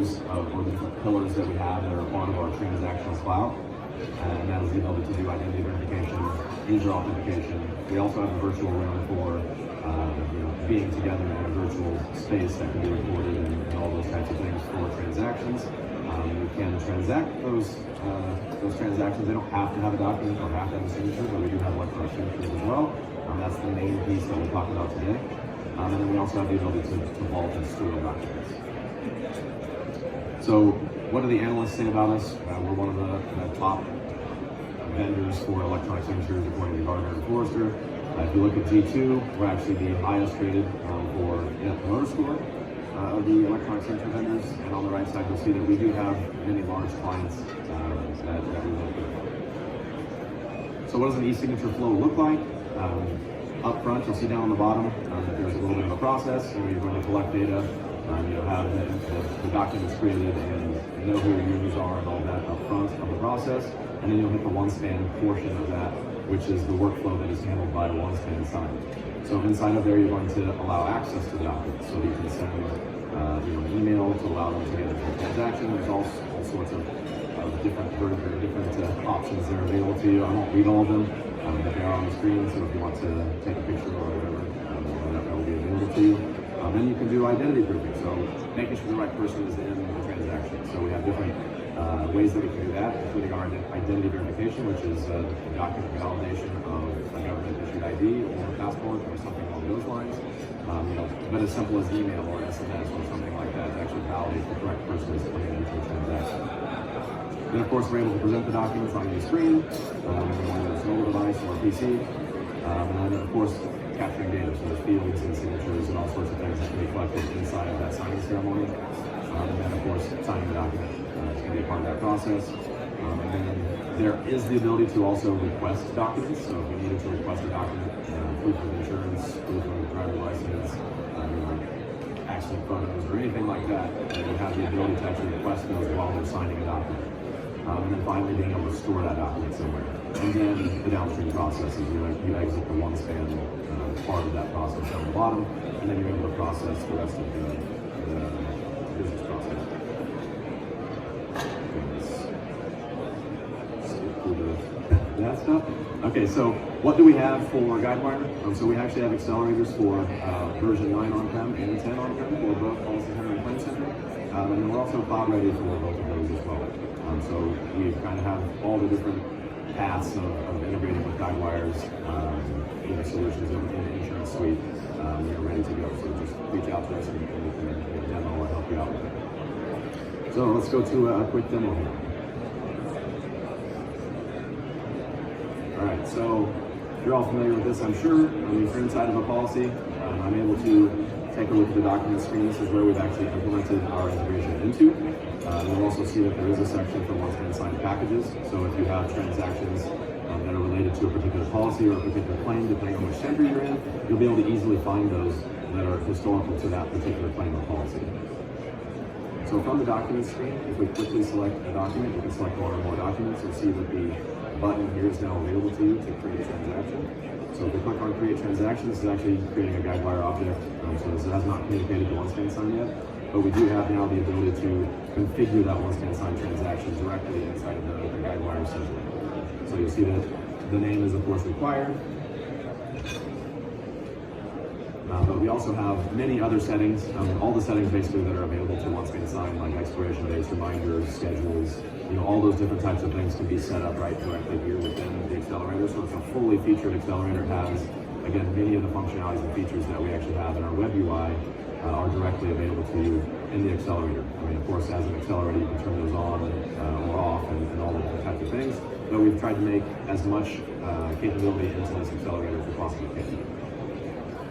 or the different pillars that we have that are part of our transactional cloud. And that is the ability to do identity verification, user authentication. We also have a virtual room for being together in a virtual space that can be recorded and all those types of things for transactions. We can transact those transactions. They don't have to have a document or have to have a signature, but we do have electronic signatures as well. That's the main piece that we'll talk about today. And then we also have the ability to vault and store documents. So what do the analysts say about us? We're one of the top vendors for electronic signatures according to Gartner and Forrester. If you look at G2, we're actually the highest rated for Net Promoter Score of the electronic signature vendors. And on the right side, you'll see that we do have many large clients that we work with. So what does an e-signature flow look like? Up front, you'll see down on the bottom that there's a little bit of a process. You're going to collect data, have the documents created and know who your users are and all that up front of the process. And then you'll hit the OneSpan portion of that, which is the workflow that is handled by a OneSpan sign. So inside of there, you're going to allow access to the documents. So you can send an email to allow them to get into the transaction. There's all sorts of different options that are available to you. I won't read all of them, but they are on the screen. So if you want to take a picture or whatever, that will be available to you. Then you can do identity proofing. So making sure the right person is in the transaction. So we have different ways that we can do that, including our identity verification, which is the document validation of a government-issued ID or a passport or something along those lines. But as simple as email or SMS or something like that to actually validate the correct person is coming into the transaction. Then, of course, we're able to present the documents on your screen, whether it's a mobile device or a PC. And then, of course, capturing data, so there's fields and signatures and all sorts of things that can be collected inside of that signing ceremony. And then, of course, signing the document is going to be a part of that process. And then there is the ability to also request documents. So if you needed to request a document, proof of insurance, proof of driver's license, accident photos, or anything like that, you have the ability to actually request those while they're signing a document. And then finally being able to store that document somewhere. And then the downstream process is you exit the OneSpan part of that process down the bottom, and then you're able to process the rest of the business process. Skip through that stuff. Okay, so what do we have for Guidewire? So we actually have accelerators for version 9 on-prem and 10 on-prem for both Policy Center and Claim Center. And then we're also cloud ready for both of those as well. So we kind of have all the different paths of integrating with Guidewire's solutions in the insurance suite. We're ready to go. So just reach out to us and we can demo or help you out with it. So let's go to a quick demo here. All right, so you're all familiar with this, I'm sure. If you're inside of a policy, I'm able to take a look at the document screen. This is where we've actually implemented our integration into. You'll also see that there is a section for OneSpan signed packages. So if you have transactions that are related to a particular policy or a particular claim, depending on which center you're in, you'll be able to easily find those that are historical to that particular claim or policy. So from the document screen, if we quickly select a document, you can select one or more documents. You'll see that the button here is now available to you to create a transaction. So if we click on Create Transaction, this is actually creating a Guidewire object. So this has not communicated to OneSpan sign yet, but we do have now the ability to configure that OneSpan sign transaction directly inside of the Guidewire center. So you'll see that the name is of course required. But we also have many other settings, all the settings basically that are available to OneSpan sign, like expiration dates, reminders, schedules, all those different types of things can be set up right directly here within the Accelerator. So it's a fully featured Accelerator. It has, again, many of the functionalities and features that we actually have in our web UI are directly available to you in the Accelerator. Of course, as an Accelerator, you can turn those on or off and all the different types of things. But we've tried to make as much capability into this Accelerator as we possibly can.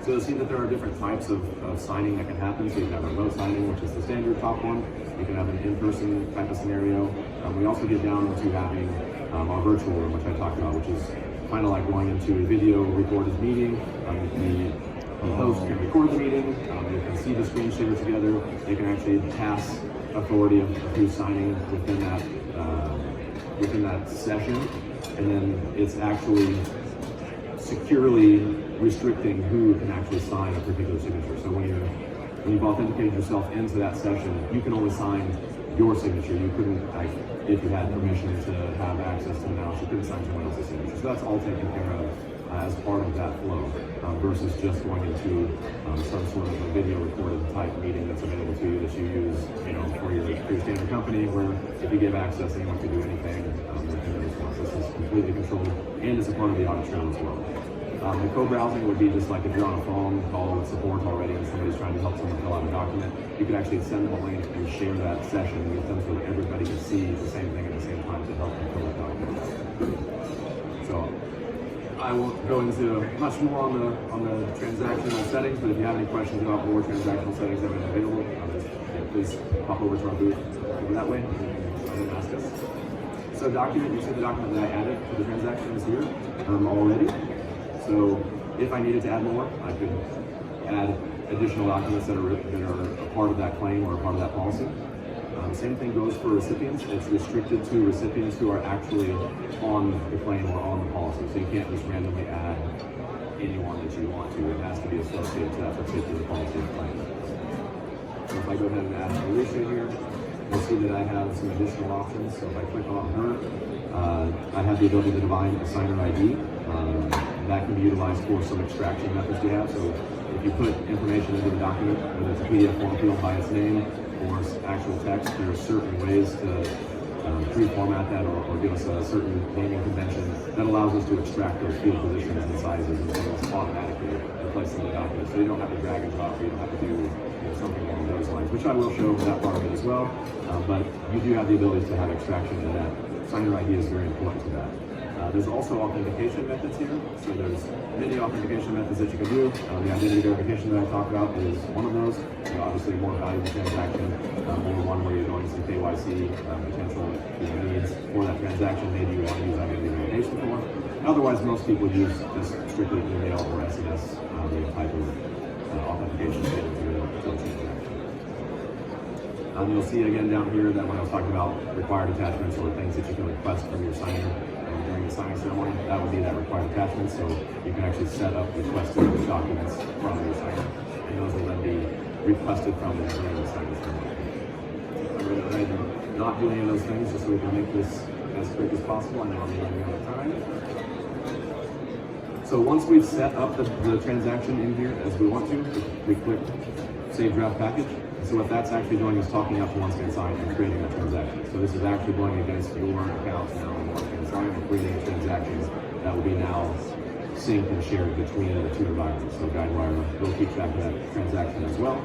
So you'll see that there are different types of signing that can happen. So you can have remote signing, which is the standard top one. You can have an in-person type of scenario. We also get down into having our virtual room, which I talked about, which is kind of like going into a video recorded meeting. The host can record the meeting. You can see the screen share together. They can actually pass authority of who's signing within that session, and then it's actually securely restricting who can actually sign a particular signature. So when you're when you've authenticated yourself into that session, you can only sign your signature. You couldn't, like, if you had permission to have access to an mouse, you couldn't sign someone else's signature. So that's all taken care of as part of that flow, versus just going into some sort of a video recorded type meeting that's available to you that you use, for your standard company, where if you give access, anyone can do anything within the response. This is completely controlled, and it's a part of the audit trail as well. The co-browsing would be just like if you're on a phone call with support already and somebody's trying to help someone fill out a document, you could actually send them a link and share that session with them so that everybody can see the same thing at the same time to help them fill that document out. So I won't go into much more on the transactional settings, but if you have any questions about more transactional settings that are available, please pop over to our booth over that way and ask us. So document, you see the document that I added to the transaction is here already. So if I needed to add more, I could add additional documents that are a part of that claim or a part of that policy. Same thing goes for recipients. It's restricted to recipients who are actually on the claim or on the policy. So you can't just randomly add anyone that you want to. It has to be associated to that particular policy or claim. So if I go ahead and add Alicia here, you'll see that I have some additional options. So if I click on her, I have the ability to define a signer ID. That can be utilized for some extraction methods we have. So if you put information into the document, whether it's a PDF form field by its name or actual text, there are certain ways to pre-format that or give us a certain naming convention that allows us to extract those field positions and sizes and things automatically and place them in the document. So you don't have to drag and drop, or you don't have to do something along those lines, which I will show that part of it as well. But you do have the ability to have extraction, and that signer ID is very important to that. There's also authentication methods here. So there's many authentication methods that you can do. The identity verification that I talked about is one of those. Obviously, a more valuable transaction, or one where you're going to some KYC potential needs for that transaction. Maybe you want to use identity verification for. Otherwise, most people use just strictly email or SMS type of authentication to get into the transaction. You'll see again down here that when I was talking about required attachments or things that you can request from your signer during the signing ceremony, that would be that required attachment. So you can actually set up requested documents from your signer, and those will then be requested from them during the signing ceremony. I'm going to go ahead and not do any of those things just so we can make this as quick as possible. I know I'm running out of time. So once we've set up the transaction in here as we want to, we click Save Draft Package. So what that's actually doing is talking out to OneSpan Sign and creating a transaction. So this is actually going against your account now on OneSpan Sign and creating a transaction that will be now synced and shared between the two environments. So Guidewire will keep track of that transaction as well.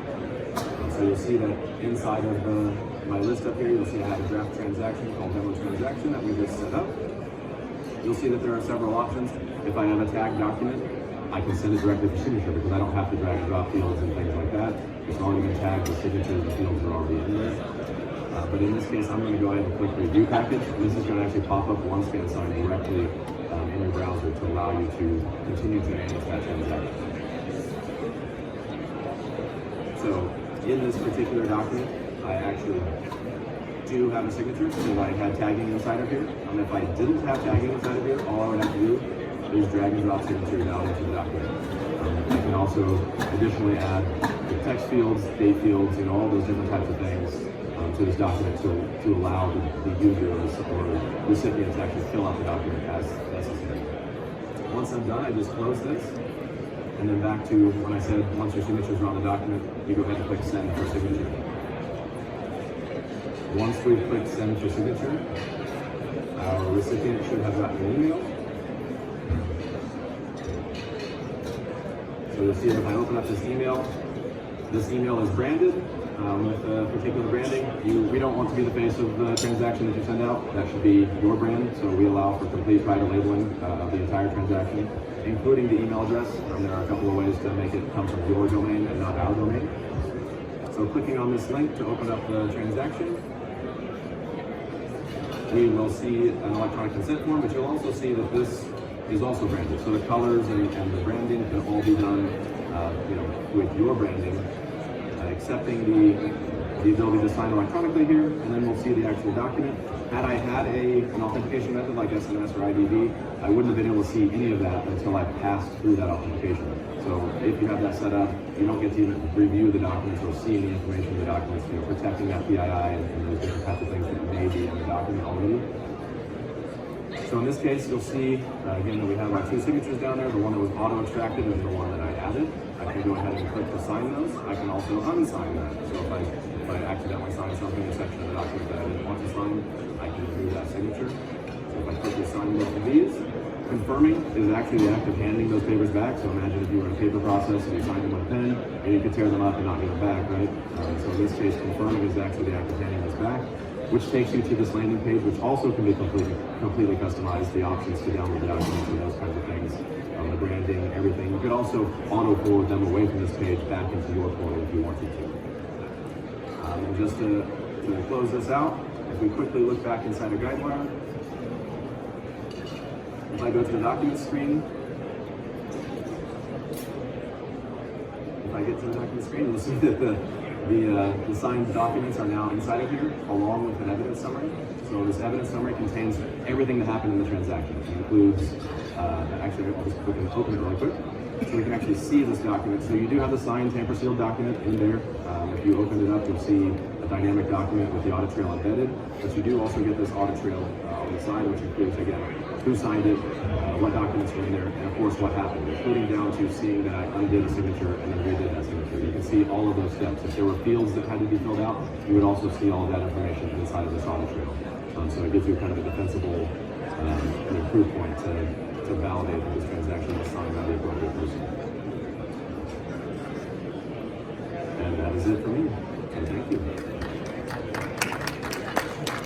So you'll see that inside of my list up here, you'll see I have a draft transaction called Demo Transaction that we just set up. You'll see that there are several options. If I have a tagged document, I can send it directly for signature because I don't have to drag and drop fields and things like that. It's already been tagged, the signatures, the fields are already in there. But in this case, I'm going to go ahead and click Review Package. This is going to actually pop up OneSpan Sign directly in your browser to allow you to continue to manage that transaction. So in this particular document, I actually do have a signature because I had tagging inside of here. If I didn't have tagging inside of here, all I would have to do is drag and drop signature down into the document. I can also additionally add the text fields, date fields, all those different types of things to this document to allow the user or recipient to actually fill out the document as necessary. Once I'm done, I just close this, and then back to when I said once your signatures are on the document, you go ahead and click Send for signature. Once we've clicked Send for signature, our recipient should have gotten an email. So you'll see that if I open up this email is branded with a particular branding. We don't want to be the face of the transaction that you send out. That should be your brand. So we allow for complete private labeling of the entire transaction, including the email address. There are a couple of ways to make it come from your domain and not our domain. So clicking on this link to open up the transaction, we will see an electronic consent form, but you'll also see that this is also branded. So the colors and the branding can all be done with your branding, accepting the ability to sign electronically here, and then we'll see the actual document. Had I had an authentication method like SMS or IDV, I wouldn't have been able to see any of that until I passed through that authentication. So if you have that set up, you don't get to even review the documents or see any information in the documents, protecting that PII and those different types of things that may be in the document already. So in this case, you'll see, again, that we have our two signatures down there, the one that was auto-extracted and the one that I added. I can go ahead and click to sign those. I can also unsign that. So if I accidentally sign something in a section of the document that I didn't want to sign, I can remove that signature. So if I quickly sign both of these, confirming is actually the act of handing those papers back. So imagine if you were in a paper process and you signed them with a pen, and you could tear them up and not give them back, right? So in this case, confirming is actually the act of handing this back, which takes you to this landing page, which also can be completely customized, the options to download the documents and those kinds of things, the branding, everything. You could also auto-forward them away from this page back into your portal if you wanted to. And just to close this out, if we quickly look back inside of GuideWire, if I go to the document screen, if I get to the document screen, you'll see that the signed documents are now inside of here, along with an evidence summary. So this evidence summary contains everything that happened in the transaction. It includes, actually, I'll just click and open it really quick, so we can actually see this document. So you do have the signed, tamper-sealed document in there. If you open it up, you'll see a dynamic document with the audit trail embedded, but you do also get this audit trail on the side, which includes, again, who signed it, what documents were in there, and of course what happened, including down to seeing that I undid a signature and then redid that signature. You can see all of those steps. If there were fields that had to be filled out, you would also see all of that information inside of this audit trail. So it gives you kind of a defensible proof point to validate that this transaction was signed by the appropriate person. And that is it for me. So thank you.